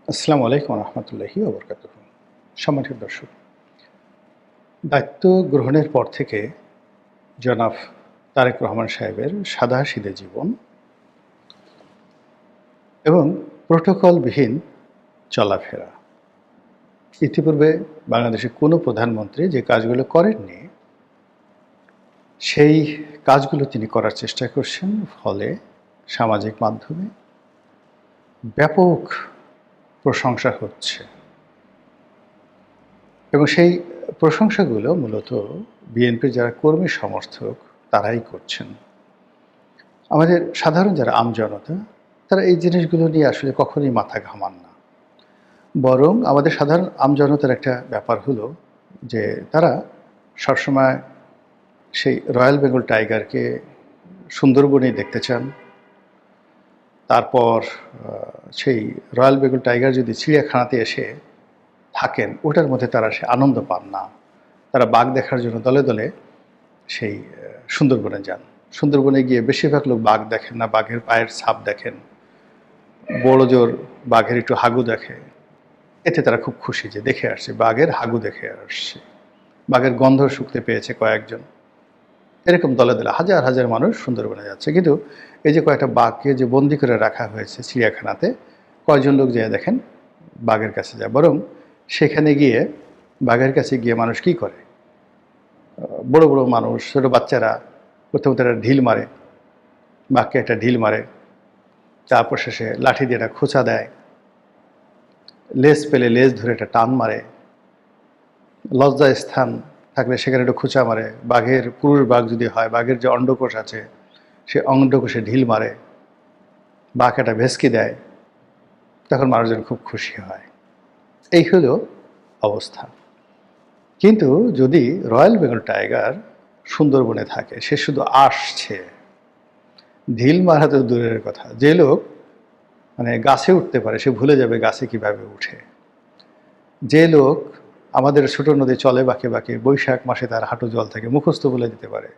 আসসালামু আলাইকুম রহমতুল্লাহি ওবরকাতুহ। সম্মানিত দর্শক, দায়িত্ব গ্রহণের পর থেকে জনাব তারেক রহমান সাহেবের সাদাসিধে জীবন এবং প্রোটোকলবিহীন চলাফেরা, ইতিপূর্বে বাংলাদেশের কোনো প্রধানমন্ত্রী যে কাজগুলো করেননি সেই কাজগুলো তিনি করার চেষ্টা করছেন। ফলে সামাজিক মাধ্যমে ব্যাপক প্রশংসা হচ্ছে এবং সেই প্রশংসাগুলো মূলত বিএনপির যারা কর্মী সমর্থক তারাই করছেন। আমাদের সাধারণ যারা আমজনতা, তারা এই জিনিসগুলো নিয়ে আসলে কখনোই মাথা ঘামান না। বরং আমাদের সাধারণ আমজনতার একটা ব্যাপার হলো যে তারা সবসময় সেই রয়্যাল বেঙ্গল টাইগারকে সুন্দরবনেই দেখতে চান। তারপর সেই রয়্যাল বেঙ্গল টাইগার যদি চিড়িয়াখানাতে এসে থাকেন, ওটার মধ্যে তারা সে আনন্দ পান না। তারা বাঘ দেখার জন্য দলে দলে সেই সুন্দরবনে যান। সুন্দরবনে গিয়ে বেশিরভাগ লোক বাঘ দেখেন না, বাঘের পায়ের ছাপ দেখেন, বড় জোর বাঘের একটু হাগু দেখে। এতে তারা খুব খুশি যে দেখে আসছে, বাঘের হাগু দেখে আসছে, বাঘের গন্ধ শুকতে পেয়েছে কয়েকজন। এরকম দলে দলে হাজার হাজার মানুষ সুন্দরবনে যাচ্ছে। কিন্তু এই যে কয়েকটা বাঘকে যে বন্দি করে রাখা হয়েছে চিড়িয়াখানাতে, কয়জন লোক যেয়ে দেখেন বাঘের কাছে যায়। বরং সেখানে গিয়ে বাঘের কাছে গিয়ে মানুষ কি করে, বড় বড় মানুষ, ছোটো বাচ্চারা প্রথমে তারা ঢিল মারে, বাঘকে একটা ঢিল মারে, তারপর শেষে লাঠি দিয়ে একটা খোঁচা দেয়, লেজ পেলে লেজ ধরে একটা টান মারে, লজ্জা স্থান থাকলে সেখানে একটু খোঁচা মারে, বাঘের পুরুষ বাঘ যদি হয় বাঘের যে অন্ডকোষ আছে সে অন্ডকোষে ঢিল মারে, বাঘ একটা ভেসকি দেয়, তখন মানুষজন খুব খুশি হয়। এই হলো অবস্থা। কিন্তু যদি রয়্যাল বেঙ্গল টাইগার সুন্দরবনে থাকে, সে শুধু আসছে, ঢিল মারা তো দূরের কথা, যে লোক মানে গাছে উঠতে পারে সে ভুলে যাবে গাছে কিভাবে উঠে। যে লোক আমাদের ছোট নদী চলে বাঁকে বাঁকে, বৈশাখ মাসে তার হাঁটু জল থাকে, মুখস্থ বলে দিতে পারে,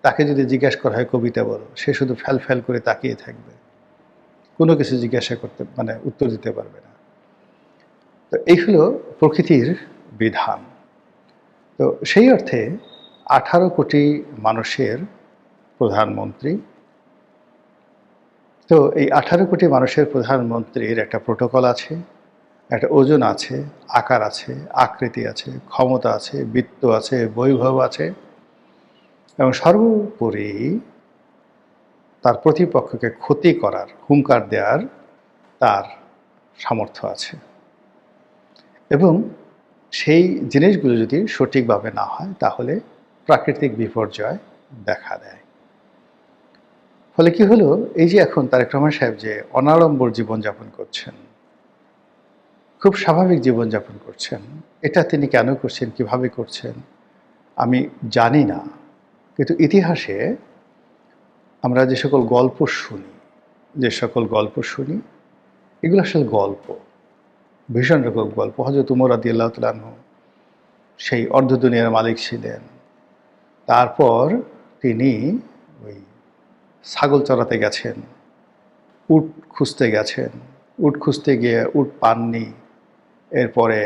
তাকে যদি জিজ্ঞাসা করা হয় কবিতা বলো, সে শুধু ফ্যাল ফ্যাল করে তাকিয়ে থাকবে, কোনো কিছু জিজ্ঞাসা করতে উত্তর দিতে পারবে না। তো এই হলো প্রকৃতির বিধান। তো সেই অর্থে 18 কোটি মানুষের প্রধানমন্ত্রী। তো এই 18 কোটি মানুষের প্রধানমন্ত্রীর একটা প্রোটোকল আছে, একটা ওজন আছে, আকার আছে, আকৃতি আছে, ক্ষমতা আছে, বিত্ত আছে, বৈভব আছে এবং সর্বোপরি তার প্রতিপক্ষকে ক্ষতি করার, হুঙ্কার দেওয়ার তার সামর্থ্য আছে। এবং সেই জিনিসগুলো যদি সঠিকভাবে না হয় তাহলে প্রাকৃতিক বিপর্যয় দেখা দেয়। ফলে কি হলো, এই যে এখন তারেক রহমান সাহেব যে অনাড়ম্বর জীবনযাপন করছেন, খুব স্বাভাবিক জীবনযাপন করছেন, এটা তিনি কেন করছেন, কিভাবে করছেন আমি জানি না। কিন্তু ইতিহাসে আমরা যে সকল গল্প শুনি, এগুলো আসলে গল্প, ভীষণ রকম গল্প। হযরত উমর রাদিয়াল্লাহু তাআলা আনহু সেই অর্ধ দুনিয়ার মালিক ছিলেন। তারপর তিনি ওই ছাগল চরাতে গেছেন, উট খুঁজতে গেছেন, উট খুঁজতে গিয়ে উট পাননি। এরপরে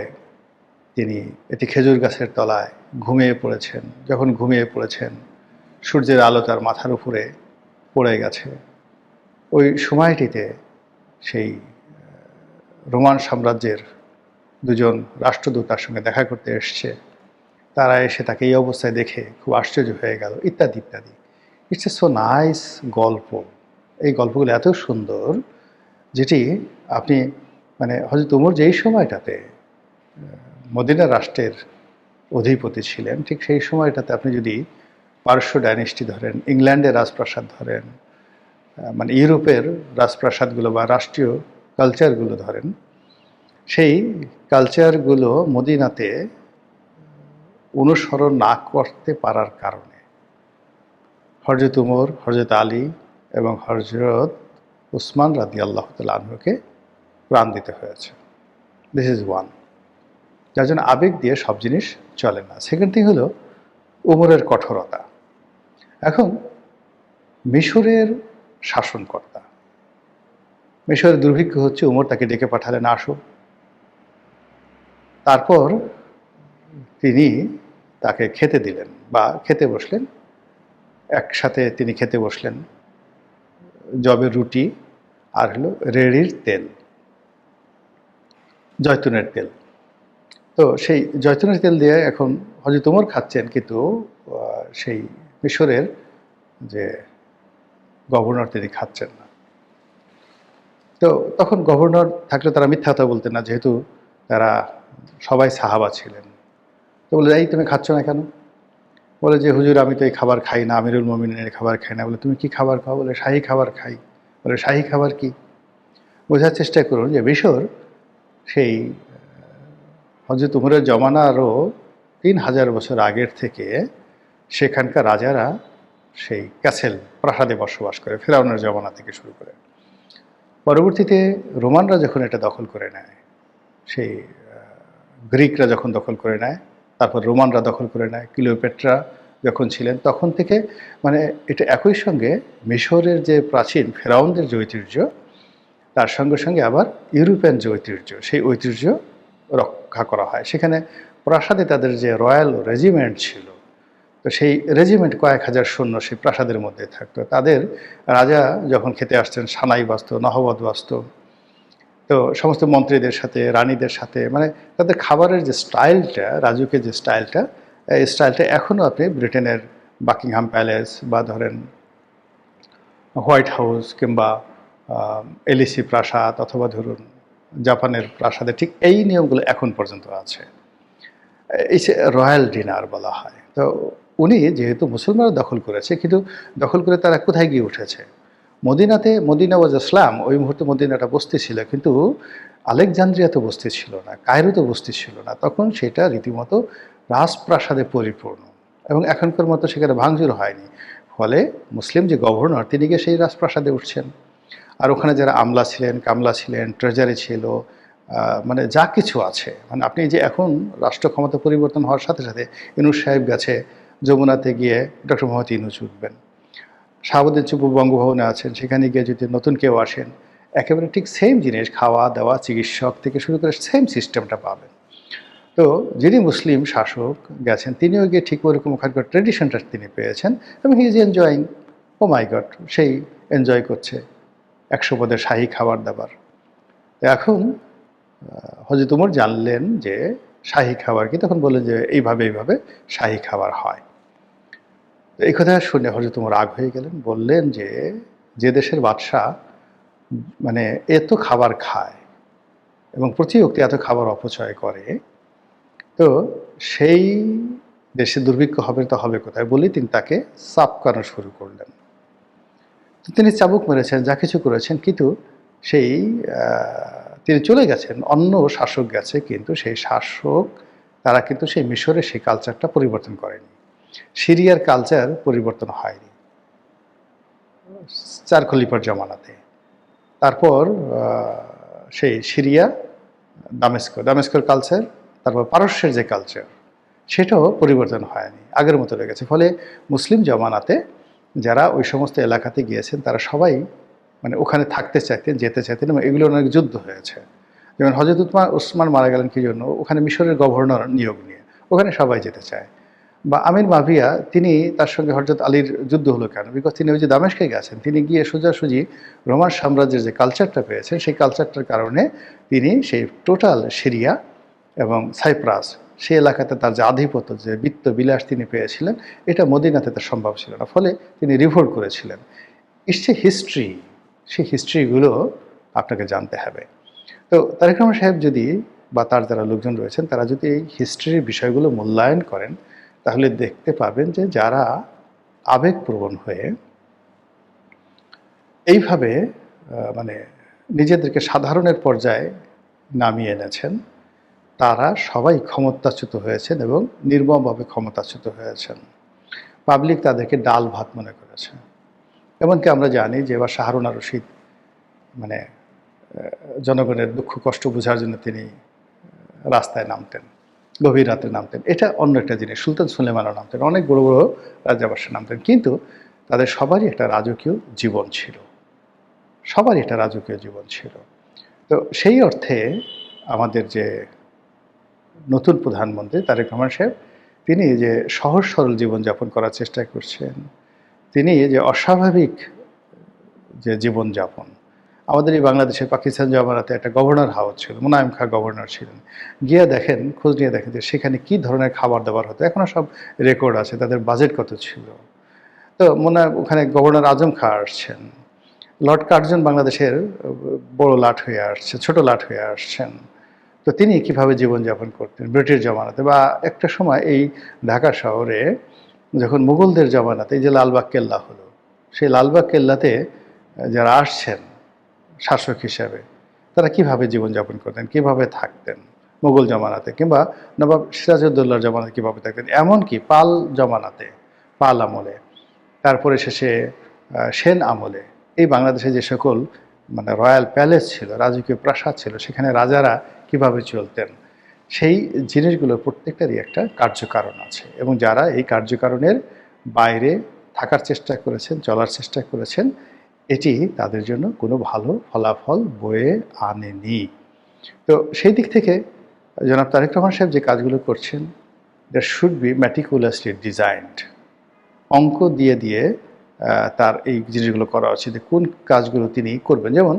তিনি একটি খেজুর গাছের তলায় ঘুমিয়ে পড়েছেন। যখন ঘুমিয়ে পড়েছেন, সূর্যের আলো তার মাথার উপরে পড়ে গেছে। ওই সময়টিতে সেই রোমান সাম্রাজ্যের দুজন রাষ্ট্রদূত তার সঙ্গে দেখা করতে এসছে। তারা এসে তাকে এই অবস্থায় দেখে খুব আশ্চর্য হয়ে গেল, ইত্যাদি ইত্যাদি। ইটস এ সো নাইস গল্প। এই গল্পগুলো এত সুন্দর, যেটি আপনি হযরত উমর যেই সময়টাতে মদিনা রাষ্ট্রের অধিপতি ছিলেন, ঠিক সেই সময়টাতে আপনি যদি পারস্য ডাইনেস্টি ধরেন, ইংল্যান্ডের রাজপ্রাসাদ ধরেন, ইউরোপের রাজপ্রাসাদগুলো বা রাষ্ট্রীয় কালচারগুলো ধরেন, সেই কালচারগুলো মদিনাতে অনুসরণ না করতে পারার কারণে হযরত উমর, হযরত আলী এবং হযরত উসমান রাদিয়াল্লাহু তাআলা আনহুকে প্রাণ দিতে হয়েছে। This is one. যার জন্য আবেগ দিয়ে সব জিনিস চলে না। সেকেন্ড থিং হলো উমরের কঠোরতা। এখন মিশরের শাসনকর্তা মিশরের দুর্ভিক্ষ হচ্ছে, উমর তাকে ডেকে পাঠালেন, আসো। তারপর তিনি তাকে খেতে দিলেন বা খেতে বসলেন। একসাথে তিনি খেতে বসলেন জবের রুটি আর হলো রেড়ির তেল, জয়তুনের তেল। তো সেই জয়তুনের তেল দিয়ে এখন হযরত ওমর খাচ্ছেন, কিন্তু সেই মিশরের যে গভর্নর তিনি খাচ্ছেন না। তো তখন গভর্নর থাকলে তারা মিথ্যা কথা বলতেন না, যেহেতু তারা সবাই সাহাবা ছিলেন। তো বলে, এই তুমি খাচ্ছ না কেন? বলে যে, হুজুর আমি তো এই খাবার খাই না, আমিরুল মুমিনের খাবার খাই না। বলে, তুমি কি খাবার খাও? বলে, শাহী খাবার খাই। বলে, শাহী খাবার কি? বোঝার চেষ্টা করুন যে মিশর সেই হযরত উমরের জমানারও ৩,০০০ বছর আগের থেকে সেখানকার রাজারা সেই ক্যাসেল, প্রাসাদে বসবাস করে, ফেরাউনের জমানা থেকে শুরু করে। পরবর্তীতে রোমানরা যখন এটা দখল করে নেয়, সেই গ্রিকরা যখন দখল করে নেয়, তারপর রোমানরা দখল করে নেয়, ক্লিওপেট্রা যখন ছিলেন, তখন থেকে মানে এটা একই সঙ্গে মিশরের যে প্রাচীন ফেরাউনদের যে ঐতিহ্য, তার সঙ্গে সঙ্গে আবার ইউরোপিয়ান যে ঐতিহ্য, সেই ঐতিহ্য রক্ষা করা হয়। সেখানে প্রাসাদে তাদের যে রয়্যাল রেজিমেন্ট ছিল, তো সেই রেজিমেন্ট কয়েক হাজার সৈন্য সেই প্রাসাদের মধ্যে থাকতো। তাদের রাজা যখন খেতে আসতেন, সানাই বাজত, নহবত বাজত। তো সমস্ত মন্ত্রীদের সাথে, রানীদের সাথে, মানে তাদের খাবারের যে স্টাইলটা, রাজুকের যে স্টাইলটা, এই স্টাইলটা এখনও আপনি ব্রিটেনের বাকিংহাম প্যালেস বা ধরেন হোয়াইট হাউস কিংবা এলিসি প্রাসাদ অথবা ধরুন জাপানের প্রাসাদে ঠিক এই নিয়মগুলো এখন পর্যন্ত আছে। এই যে রয়্যাল ডিনার বলা হয়। তো উনি যেহেতু মুসলমানরা দখল করেছে, কিন্তু দখল করে তারা কোথায় গিয়ে উঠেছে? মদিনাতে। মদিনা ওয়াজ ইসলাম। ওই মুহূর্তে মদিনাটা বস্তি ছিল, কিন্তু আলেকজান্দ্রিয়াতে বস্তি ছিল না, কায়রোতে বস্তি ছিল না। তখন সেটা রীতিমতো রাজপ্রাসাদে পরিপূর্ণ, এবং এখনকার মতো সেখানে ভাঙচুর হয়নি। ফলে মুসলিম যে গভর্নর, তিনি গিয়ে সেই রাজপ্রাসাদে উঠছেন। আর ওখানে যারা আমলা ছিলেন, কামলা ছিলেন, ট্রেজারি ছিল, মানে যা কিছু আছে, মানে আপনি যে এখন রাষ্ট্র ক্ষমতা পরিবর্তন হওয়ার সাথে সাথে ইউনূস সাহেব গেছে যমুনাতে, গিয়ে ডক্টর মোহাম্মদ ইউনূস উঠবেন। শাহাবুদ্দিন চুপ্পু বঙ্গভবনে আছেন, সেখানে গিয়ে যদি নতুন কেউ আসেন, একেবারে ঠিক সেম জিনিস, খাওয়া দাওয়া, চিকিৎসক থেকে শুরু করে সেম সিস্টেমটা পাবেন। তো যিনি মুসলিম শাসক গেছেন, তিনিও গিয়ে ঠিক ওরকম ওখানকার ট্রেডিশনটা তিনি পেয়েছেন, এবং he is enjoying. Oh my god, সেই এনজয় করছে ১০০ পদের শাহী খাবার দাবার। এখন হযরত ওমর জানলেন যে শাহী খাবার কি, তখন বললেন যে এইভাবে এইভাবে শাহী খাবার হয়। তো এই কথা শুনে হযরত ওমর রাগ হয়ে গেলেন, বললেন যে যে দেশের বাদশাহ মানে এত খাবার খায় এবং প্রতি অক্তি এত খাবার অপচয় করে, তো সেই দেশে দুর্ভিক্ষ হবে তো হবে কোথায়, বলেই তিনি তাকে চাপকানো শুরু করলেন। তিনি চাবুক মেরেছেন, যা কিছু করেছেন, কিন্তু সেই তিনি চলে গেছেন, অন্য শাসক গেছে, কিন্তু সেই শাসক তারা কিন্তু সেই মিশরের সেই কালচারটা পরিবর্তন করেনি। সিরিয়ার কালচার পরিবর্তন হয়নি ৪ খলিফার জমানাতে। তারপর সেই সিরিয়া, দামেস্কর কালচার, তারপর পারস্যের যে কালচার, সেটাও পরিবর্তন হয়নি, আগের মতো লেগেছে। ফলে মুসলিম জমানাতে যারা ওই সমস্ত এলাকাতে গিয়েছেন, তারা সবাই মানে ওখানে থাকতে চাইতেন, যেতে চাইতেন, এবং এগুলো অনেক যুদ্ধ হয়েছে। যেমন হযরত ওসমান মারা গেলেন কি জন্য? ওখানে মিশরের গভর্নর নিয়োগ নিয়ে, ওখানে সবাই যেতে চায়। বা আমির মাভিয়া, তিনি তার সঙ্গে হযরত আলীর যুদ্ধ হলো কেন? বিকজ তিনি ওই যে দামেস্কে গেছেন, তিনি গিয়ে সোজাসুজি রোমান সাম্রাজ্যের যে কালচারটা পেয়েছেন, সেই কালচারটার কারণে তিনি সেই টোটাল সিরিয়া এবং সাইপ্রাস, সেই এলাকাতে তার যে আধিপত্য, যে বিত্ত বিলাস তিনি পেয়েছিলেন, এটা মদিনাতে তার সম্ভব ছিল না। ফলে তিনি রিভোল্ট করেছিলেন। It's a history. সেই হিস্ট্রিগুলো আপনাকে জানতে হবে। তো তারেক রহমান সাহেব যদি বা তার যারা লোকজন রয়েছেন, তারা যদি এই হিস্ট্রির বিষয়গুলো মূল্যায়ন করেন, তাহলে দেখতে পাবেন যে যারা আবেগপ্রবণ হয়ে এইভাবে মানে নিজেদেরকে সাধারণের পর্যায়ে নামিয়ে এনেছেন, তারা সবাই ক্ষমতাচ্যুত হয়েছেন এবং নির্মমভাবে ক্ষমতাচ্যুত হয়েছেন। পাবলিক তাদেরকে ডাল ভাত মনে করেছে। এমনকি আমরা জানি যে এবার শাহরুন আর রশিদ মানে জনগণের দুঃখ কষ্ট বোঝার জন্য তিনি রাস্তায় নামতেন, গভীর রাতে নামতেন। এটা অন্য একটা জিনিস। সুলতান সুলেমানও নামতেন, অনেক বড় বড় রাজাবাসা নামতেন, কিন্তু তাদের সবারই একটা রাজকীয় জীবন ছিল। সবারই এটা রাজকীয় জীবন ছিল। তো সেই অর্থে আমাদের যে নতুন প্রধানমন্ত্রী তারেক রহমান সাহেব, তিনি যে সহজ সরল জীবনযাপন করার চেষ্টা করছেন, তিনি যে অস্বাভাবিক যে জীবনযাপন, আমাদের এই বাংলাদেশে পাকিস্তান জমানাতে একটা গভর্নর হাউস ছিল, মুনায়েম খাঁ গভর্নর ছিলেন। গিয়ে দেখেন, খোঁজ নিয়ে দেখেন যে সেখানে কী ধরনের খাবার দাবার হতো, এখনও সব রেকর্ড আছে, তাদের বাজেট কত ছিল। তো ওখানে গভর্নর আজম খাঁ আসছেন, লর্ড কার্জন বাংলাদেশের বড় লাট হয়ে আসছে, ছোট লাট হয়ে আসছেন। তো তিনি কিভাবে জীবনযাপন করতেন ব্রিটিশ জমানাতে, বা একটা সময় এই ঢাকা শহরে যখন মুঘলদের জমানাতে এই যে লালবাগ কেল্লা হলো, সেই লালবাগ কেল্লাতে যারা আসছেন শাসক হিসাবে, তারা কিভাবে জীবনযাপন করতেন, কিভাবে থাকতেন মুঘল জমানাতে, কিংবা নবাব সিরাজউদ্দৌলার জমানাতে কীভাবে থাকতেন, এমনকি পাল জমানাতে, পাল আমলে, তারপরে শেষে সেন আমলে এই বাংলাদেশে যে সকল মানে রয়্যাল প্যালেস ছিল, রাজকীয় প্রাসাদ ছিল, সেখানে রাজারা কিভাবে চলতেন, সেই জিনিসগুলোর প্রত্যেকটারই একটা কার্যকারণ আছে। এবং যারা এই কার্যকারণের বাইরে থাকার চেষ্টা করেছেন, চলার চেষ্টা করেছেন, এটি তাদের জন্য কোনো ভালো ফলাফল বয়ে আনেনি। তো সেই দিক থেকে জনাব তারেক রহমান সাহেব যে কাজগুলো করছেন, that should be meticulously designed. অঙ্ক দিয়ে দিয়ে তার এই জিনিসগুলো করা উচিত, কোন কাজগুলো তিনি করবেন। যেমন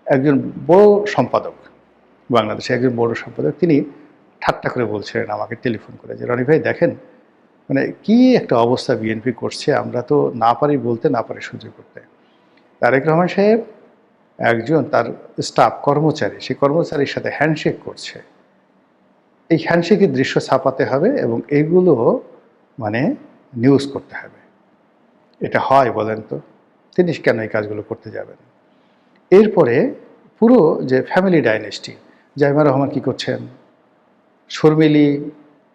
একজন বড় সম্পাদক, বাংলাদেশে একজন বড় সম্পাদক, তিনি ঠাট্টা করে বলছিলেন আমাকে টেলিফোন করে যে, রনি ভাই দেখেন, মানে কি একটা অবস্থা বিএনপি করছে, আমরা তো না পারি বলতে, না পারি সহ্য করতে। তারেক রহমান সাহেব একজন তার স্টাফ কর্মচারী, সেই কর্মচারীর সাথে হ্যান্ডশেক করছে। এই হ্যান্ডশেকের দৃশ্য ছাপাতে হবে এবং এইগুলো মানে নিউজ করতে হবে। এটা হয় বলেন তো? তিনি কেন এই কাজগুলো করতে যাবেন? এরপরে পুরো যে ফ্যামিলি ডাইনেস্টি, জাইমা রহমান কী করছেন, শর্মিলী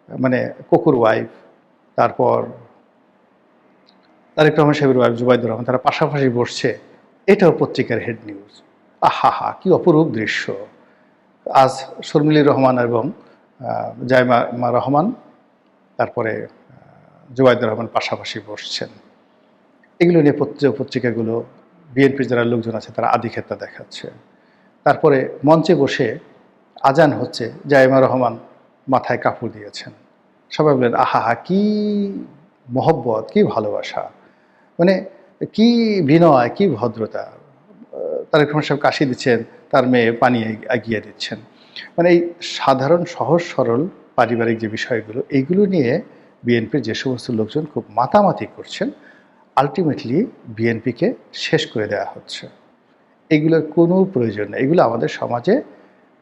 মানে কুকুর ওয়াইফ, তারপর তারেক রহমান সাহেবের ওয়াইফ জুবাইদুর রহমান, তারা পাশাপাশি বসছে, এটাও পত্রিকার হেড নিউজ। আহা হা, কি অপরূপ দৃশ্য! আজ শর্মিলী রহমান এবং জাইমা রহমান, তারপরে জুবাইদুর রহমান পাশাপাশি বসছেন। এগুলো নিয়ে পত্রিকাগুলো, বিএনপির যারা লোকজন আছে তারা আধিক্ষেতা দেখাচ্ছে। তারপরে মঞ্চে বসে আজান হচ্ছে, জাইমা রহমান মাথায় কাপড় দিয়েছেন। সবাই বললেন আহা হা, কি মহব্বত, কি ভালোবাসা, মানে কি বিনয়, কি ভদ্রতা। তারেক রহমান সাহেব কাশি দিচ্ছেন, তার মেয়ে পানি এগিয়ে দিচ্ছেন। মানে এই সাধারণ সহজ সরল পারিবারিক যে বিষয়গুলো, এইগুলো নিয়ে বিএনপির যে সমস্ত লোকজন খুব মাতামাতি করছেন, আলটিমেটলি বিএনপিকে শেষ করে দেওয়া হচ্ছে। এগুলোর কোনো প্রয়োজন নেই। এগুলো আমাদের সমাজে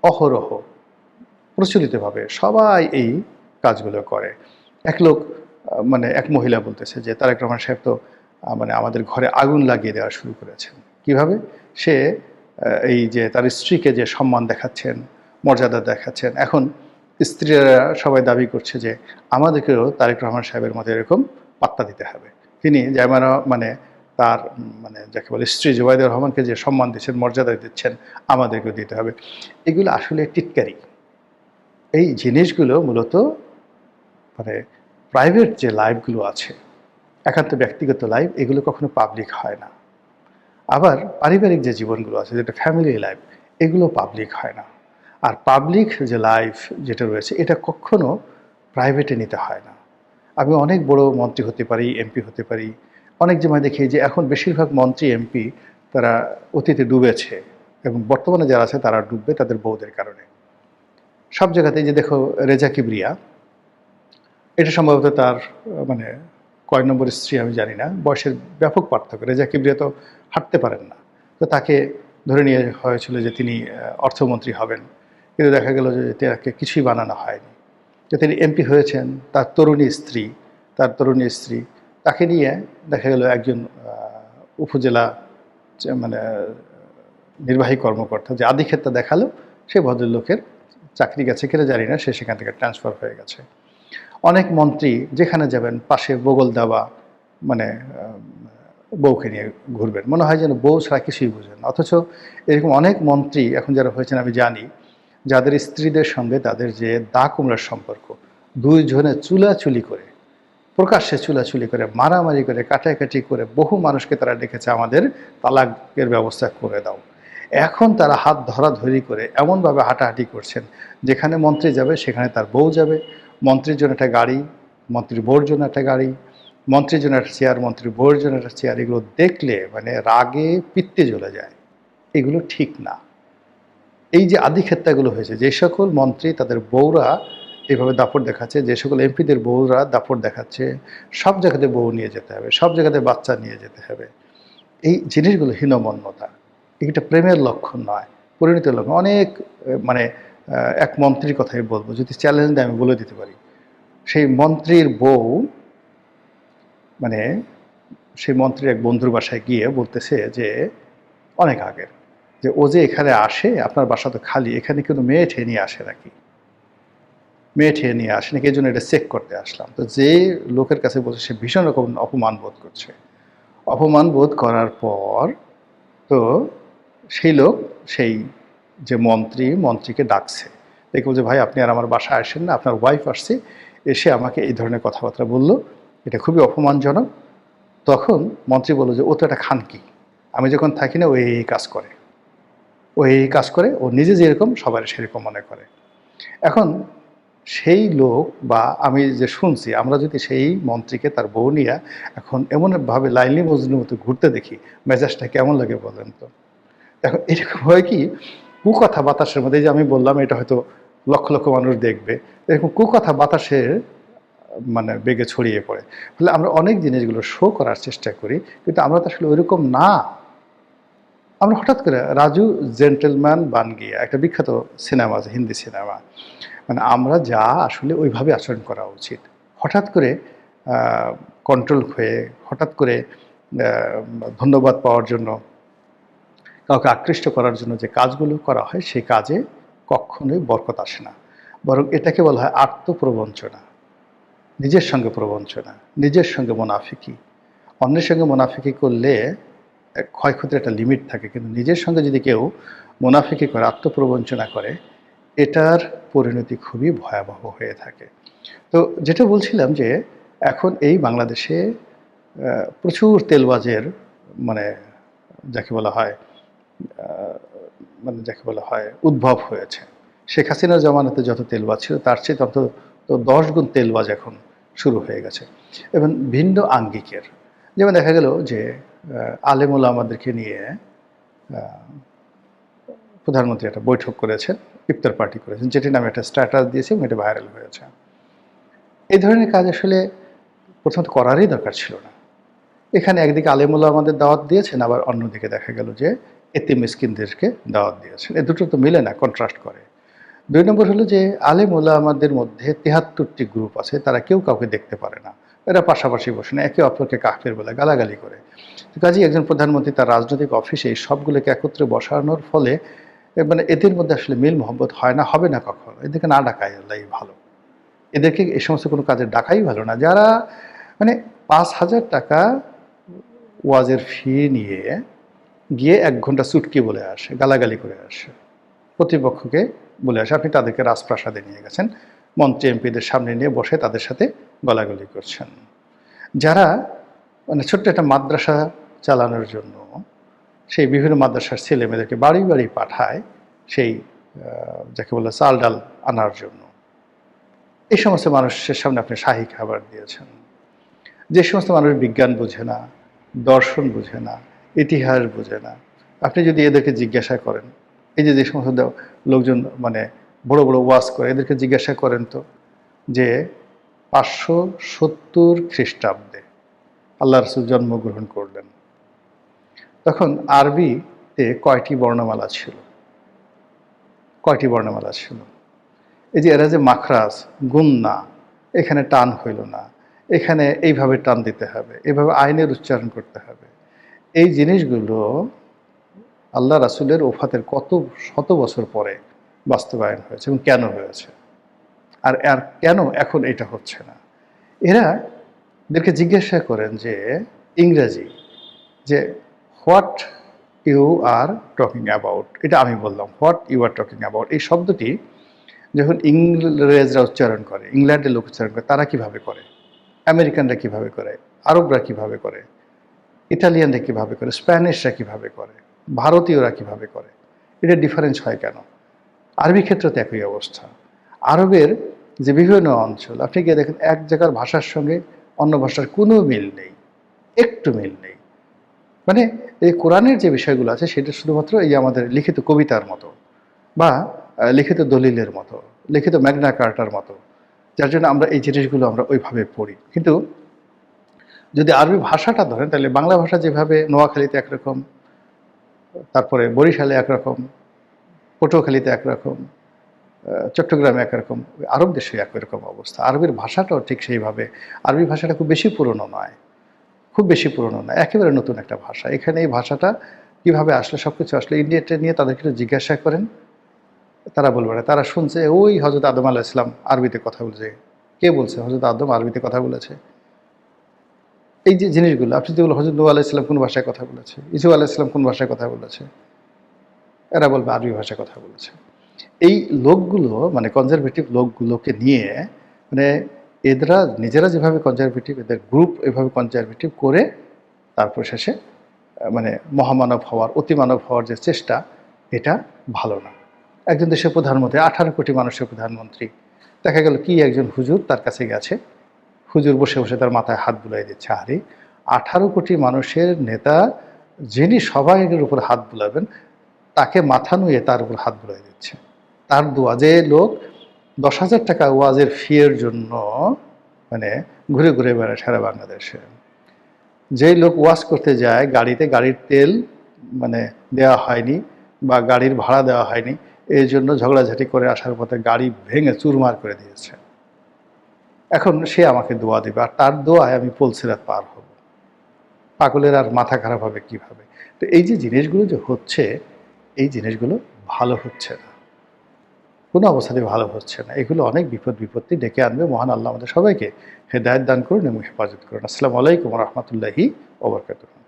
অহরহ প্রচলিতভাবে সবাই এই কাজগুলো করে। এক লোক মানে এক মহিলা বলতেছে যে তারেক রহমান সাহেব তো মানে আমাদের ঘরে আগুন লাগিয়ে দেওয়া শুরু করেছেন। কিভাবে? সে এই যে তার স্ত্রীকে যে সম্মান দেখাচ্ছেন, মর্যাদা দেখাচ্ছেন, এখন স্ত্রীরা সবাই দাবি করছে যে আমাদেরকেও তারেক রহমান সাহেবের মতো এরকম পাত্তা দিতে হবে। তিনি জাইমারা মানে তার মানে যাকে বলে স্ত্রী জুবাইদুর রহমানকে যে সম্মান দিচ্ছেন, মর্যাদা দিচ্ছেন, আমাদেরকেও দিতে হবে। এগুলো আসলে টিটকারি। এই জিনিসগুলো মূলত মানে প্রাইভেট যে লাইফগুলো আছে, একান্ত ব্যক্তিগত লাইফ, এগুলো কখনো পাবলিক হয় না। আবার পারিবারিক যে জীবনগুলো আছে, যেটা ফ্যামিলি লাইফ, এগুলো পাবলিক হয় না। আর পাবলিক যে লাইফ যেটা রয়েছে, এটা কখনো প্রাইভেটে নিতে হয় না। আমি অনেক বড় মন্ত্রী হতে পারি, এমপি হতে পারি, অনেক সময় দেখি যে এখন বেশিরভাগ মন্ত্রী এমপি তারা অতীতে ডুবেছে এবং বর্তমানে যারা আছে তারা ডুববে তাদের বউদের কারণে। সব জায়গাতেই যে দেখো রেজা কিবরিয়া, এটা সম্ভবত তার মানে কয় নম্বর স্ত্রী আমি জানি না, বয়সের ব্যাপক পার্থক্য। রেজা কিবরিয়া তো হাঁটতে পারেন না, তো তাকে ধরে নিয়ে হয়েছিল যে তিনি অর্থমন্ত্রী হবেন, কিন্তু দেখা গেল যে তাকে কিছুই বানানো হয়নি। তো তিনি এমপি হয়েছেন, তার তরুণী স্ত্রী, তাকে নিয়ে দেখা গেল একজন উপজেলা মানে নির্বাহী কর্মকর্তা যে আধিক্ষেতা দেখালো, সে ভদ্রলোকের চাকরি গেছে কিনা জানি না, সে সেখান থেকে ট্রান্সফার হয়ে গেছে। অনেক মন্ত্রী যেখানে যাবেন পাশে বগল দেওয়া মানে বউকে নিয়ে ঘুরবেন, মনে হয় যেন বউ ছাড়া কিছুই বুঝেন না। অথচ এরকম অনেক মন্ত্রী এখন যারা হয়েছেন আমি জানি, যাদের স্ত্রীদের সঙ্গে তাদের যে দা কুমড়ার সম্পর্ক, দুইজনে চুলাচুলি করে প্রকাশ্যে চুলাচুলি করে, মারামারি করে, কাটাকাটি করে বহু মানুষকে তারা ডেকেছে আমাদের তালাকের ব্যবস্থা করে দাও। এখন তারা হাত ধরাধরি করে এমনভাবে হাঁটাহাঁটি করছেন, যেখানে মন্ত্রী যাবে সেখানে তার বউ যাবে, মন্ত্রীর জন্য একটা গাড়ি, মন্ত্রীর বউর জন্য একটা গাড়ি, মন্ত্রীর জন্য একটা চেয়ার, মন্ত্রীর বউর জন্য একটা চেয়ার। এগুলো দেখলে মানে রাগে পিত্তে জ্বলে যায়। এগুলো ঠিক না। এই যে আধিক্ষেত্তাগুলো হয়েছে, যে সকল মন্ত্রী তাদের বউরা এভাবে দাপট দেখাচ্ছে, যে সকল এমপিদের বউরা দাপট দেখাচ্ছে, সব জায়গাতে বউ নিয়ে যেতে হবে, সব জায়গাতে বাচ্চা নিয়ে যেতে হবে, এই জিনিসগুলো হীনমন্যতা। এটা প্রেমের লক্ষণ নয়, পরিণতির লক্ষণ। অনেক মানে এক মন্ত্রীর কথাই বলবো, যদি চ্যালেঞ্জ দেয় আমি বলে দিতে পারি। সেই মন্ত্রীর বউ মানে সেই মন্ত্রীর এক বন্ধুর বাসায় গিয়ে বলতেছে যে অনেক আগের, যে ও যে এখানে আসে, আপনার বাসা তো খালি, এখানে কিন্তু মেয়ে ঠেয়ে নিয়ে আসে নাকি, মেয়ে ঠেয়ে নিয়ে আসে নাকি, এই জন্য এটা চেক করতে আসলাম। তো যে লোকের কাছে বলছে সে ভীষণ রকম অপমান বোধ করছে। অপমান বোধ করার পর তো সেই লোক সেই যে মন্ত্রীকে ডাকছে, দেখবো যে ভাই আপনি আর আমার বাসায় আসেন না, আপনার ওয়াইফ আসছে, এসে আমাকে এই ধরনের কথাবার্তা বললো, এটা খুবই অপমানজনক। তখন মন্ত্রী বলল যে ও তো একটা খানকি, আমি যখন থাকি না ও এই কাজ করে, ও এই কাজ করে, ও নিজে যেরকম সবার সেরকম মনে করে। এখন সেই লোক বা আমি যে শুনছি, আমরা যদি সেই মন্ত্রীকে তার বউ নিয়ে এখন এমনভাবে লাইলি মজনুর মতো ঘুরতে দেখি, মেজাজটা কেমন লাগে বলেন তো। এখন এরকম হয় কি, কুকথা বাতাসের মধ্যে, যে আমি বললাম এটা হয়তো লক্ষ লক্ষ মানুষ দেখবে, এরকম কুকথা বাতাসের মানে বেগে ছড়িয়ে পড়ে। ফলে আমরা অনেক জিনিসগুলো শো করার চেষ্টা করি, কিন্তু আমরা তো আসলে ওইরকম না। আমরা হঠাৎ করে রাজু জেন্টেলম্যান বান গিয়া, একটা বিখ্যাত সিনেমা আছে, হিন্দি সিনেমা, মানে আমরা যা আসলে ওইভাবে আচরণ করা উচিত। হঠাৎ করে কন্ট্রোল হয়ে, হঠাৎ করে ধন্যবাদ পাওয়ার জন্য, কাউকে আকৃষ্ট করার জন্য যে কাজগুলো করা হয়, সেই কাজে কখনোই বরকত আসে না। বরং এটাকে বলা হয় আত্মপ্রবঞ্চনা, নিজের সঙ্গে প্রবঞ্চনা, নিজের সঙ্গে মুনাফিকি। অন্যের সঙ্গে মুনাফিকি করলে ক্ষয়ক্ষতির একটা লিমিট থাকে, কিন্তু নিজের সঙ্গে যদি কেউ মুনাফিকি করে, আত্মপ্রবঞ্চনা করে, এটার পরিণতি খুবই ভয়াবহ হয়ে থাকে। তো যেটা বলছিলাম যে এখন এই বাংলাদেশে প্রচুর তেলবাজের মানে যাকে বলা হয় উদ্ভব হয়েছে। শেখ হাসিনার জামানাতে যত তেলবাজ ছিল তার চেয়ে তত 10 গুণ তেলবাজ এখন শুরু হয়ে গেছে, এবং ভিন্ন আঙ্গিকের। যেমন দেখা গেল যে আলেম ওলামাদেরকে নিয়ে প্রধানমন্ত্রী একটা বৈঠক করেছেন, ইফতার পার্টি করেছেন, যেটির নামে একটা স্ট্যাটাস দিয়েছে এবং এটা ভাইরাল হয়েছে। এই ধরনের কাজ আসলে প্রথমত করারই দরকার ছিল না। এখানে একদিকে আলেমুল্লাহ আমাদের দাওয়াত দিয়েছেন, আবার অন্যদিকে দেখা গেল যে এতিম মিসকিনদেরকে দাওয়াত দিয়েছেন। এ দুটো তো মিলে না, কন্ট্রাস্ট করে। 2 নম্বর হলো যে আলেমুল্লাহ আমাদের মধ্যে 73টি গ্রুপ আছে, তারা কেউ কাউকে দেখতে পারে না, এরা পাশাপাশি বসে না, একে অপরকে কাফের বলে গালাগালি করে। কাজেই একজন প্রধানমন্ত্রী তার রাজনৈতিক অফিসে এই সবগুলোকে একত্রে বসানোর ফলে মানে এদের মধ্যে আসলে মিল মহব্বত হয় না, হবে না কখনো। এদেরকে না ডাকাই আল্লাহই ভালো, এদেরকে এই সমস্ত কোনো কাজে ডাকাই ভালো না। যারা মানে 5,000 টাকা ওয়াজের ফি নিয়ে গিয়ে 1 ঘন্টা চুটকি বলে আসে, গালাগালি করে আসে, প্রতিপক্ষকে বলে আসে, আপনি তাদেরকে রাজপ্রাসাদে নিয়ে গেছেন, মন্ত্রী এমপিদের সামনে নিয়ে বসে তাদের সাথে গলাগলি করছেন। যারা মানে ছোট্ট একটা মাদ্রাসা চালানোর জন্য সেই বিভিন্ন মাদ্রাসার ছেলে মেয়েদেরকে বাড়ি বাড়ি পাঠায়, সেই যাকে বলে চাল ডাল আনার জন্য, এই সমস্ত মানুষের সামনে আপনি শাহী খাবার দিয়েছেন। যে সমস্ত মানুষ বিজ্ঞান বোঝে না, দর্শন বোঝে না, ইতিহাস বোঝে না, আপনি যদি এদেরকে জিজ্ঞাসা করেন, এই যে যে সমস্ত লোকজন মানে বড় বড় ওয়াজ করে, এদেরকে জিজ্ঞাসা করেন তো যে 570 খ্রিস্টাব্দে আল্লাহ রাসূল জন্মগ্রহণ করলেন, তখন আরবিতে কয়টি বর্ণমালা ছিল? কয়টি বর্ণমালা ছিল? এই যে এরা যে মাখরাজ, গুন্না, এখানে টান হইল না, এখানে এইভাবে টান দিতে হবে, এইভাবে আইনের উচ্চারণ করতে হবে, এই জিনিসগুলো আল্লাহ রাসূলের ওফাতের কত শত বছর পরে বাস্তবায়ন হয়েছে, এবং কেন হয়েছে, আর কেন এখন এটা হচ্ছে না? এদেরকে জিজ্ঞাসা করেন যে ইংরেজি, যে what you are talking about, এটা আমি বললাম what you are talking about, এই শব্দটি যখন ইংরেজরা উচ্চারণ করে, ইংল্যান্ডের লোক উচ্চারণ করে, তারা কিভাবে করে? আমেরিকানরা কিভাবে করে, আরবরা কিভাবে করে, ইটালিয়ানরা কিভাবে করে, স্প্যানিশরা কিভাবে করে, ভারতীয়রা কিভাবে করে, এটা ডিফারেন্স হয় কেন? আরবি ক্ষেত্রে তো একই অবস্থা। আরবের যে বিভিন্ন অঞ্চল আপনি গিয়ে দেখেন এক জায়গার ভাষার সঙ্গে অন্য ভাষার কোনো মিল নেই, একটু মিল নেই। মানে এই কোরআনের যে বিষয়গুলো আছে সেটা শুধুমাত্র এই আমাদের লিখিত কবিতার মতো বা লিখিত দলিলের মতো, লিখিত ম্যাগনা কার্টার মতো, যার জন্য আমরা এই জিনিসগুলো আমরা ওইভাবে পড়ি। কিন্তু যদি আরবি ভাষাটা ধরেন তাহলে বাংলা ভাষা যেভাবে নোয়াখালীতে একরকম, তারপরে বরিশালে একরকম, পটুয়াখালীতে একরকম, চট্টগ্রামে একরকম, আরব দেশে একরকম অবস্থা। আরবের ভাষাটাও ঠিক সেইভাবে। আরবি ভাষাটা খুব বেশি পুরনো নয়, খুব বেশি পুরনো নয়, একেবারে নতুন একটা ভাষা। এখানে এই ভাষাটা কীভাবে আসলে, সব কিছু আসলে ইন্ডিয়াটা নিয়ে তাদেরকে একটু জিজ্ঞাসা করেন, তারা বলবে না। তারা শুনছে ওই হজরত আদম আলাহ ইসলাম আরবিতে কথা বলছে। কে বলছে হজরত আদম আরবিতে কথা বলেছে? এই যে জিনিসগুলো আপনি যেগুলো, হজরত নূহ আলাহ ইসলাম কোন ভাষায় কথা বলেছে, ইসু আলাহ ইসলাম কোন ভাষায় কথা বলেছে, এরা বলবে আরবি ভাষায় কথা বলেছে। এই লোকগুলো মানে কনজারভেটিভ লোকগুলোকে নিয়ে মানে এরা নিজেরা যেভাবে কনজারভেটিভ, এদের গ্রুপ এভাবে কনজারভেটিভ করে তারপর শেষে মানে মহামানব হওয়ার, অতিমানব হওয়ার যে চেষ্টা, এটা ভালো না। একজন দেশের প্রধানমন্ত্রী, 18 কোটি মানুষের প্রধানমন্ত্রী, দেখা গেল কি একজন হুজুর তার কাছে গেছে, হুজুর বসে বসে তার মাথায় হাত বুলাই দিচ্ছে। আরে 18 কোটি মানুষের নেতা যিনি সবাইয়ের উপর হাত বুলাবেন, তাকে মাথা নুয়ে তার উপর হাত বুলাই দিচ্ছে। তার দোয়া, যে লোক 10,000 টাকা ওয়াজের ফিয়ের জন্য মানে ঘুরে ঘুরে বেড়ায় সারা বাংলাদেশে, যেই লোক ওয়াজ করতে যায় গাড়িতে গাড়ির তেল মানে দেওয়া হয়নি বা গাড়ির ভাড়া দেওয়া হয়নি, এই জন্য ঝগড়াঝাটি করে আসার পথে গাড়ি ভেঙে চুরমার করে দিয়েছে। এখন সে আমাকে দোয়া দেবে, আর তার দোয়ায় আমি পুলসিরাত পার হব। পাগলের আর মাথা খারাপ হবে কিভাবে? তো এই যে জিনিসগুলো যে হচ্ছে, এই জিনিসগুলো ভালো হচ্ছে না, কোনো অবস্থাতেই ভালো হচ্ছে না। এগুলো অনেক বিপদ বিপত্তি ডেকে আনবে। মহান আল্লাহ আমাদের সবাইকে হেদায়েত দান করুন এবং হেফাজত করুন। আসসালামু আলাইকুম ওয়া রাহমাতুল্লাহি ওয়া বারাকাতুহু।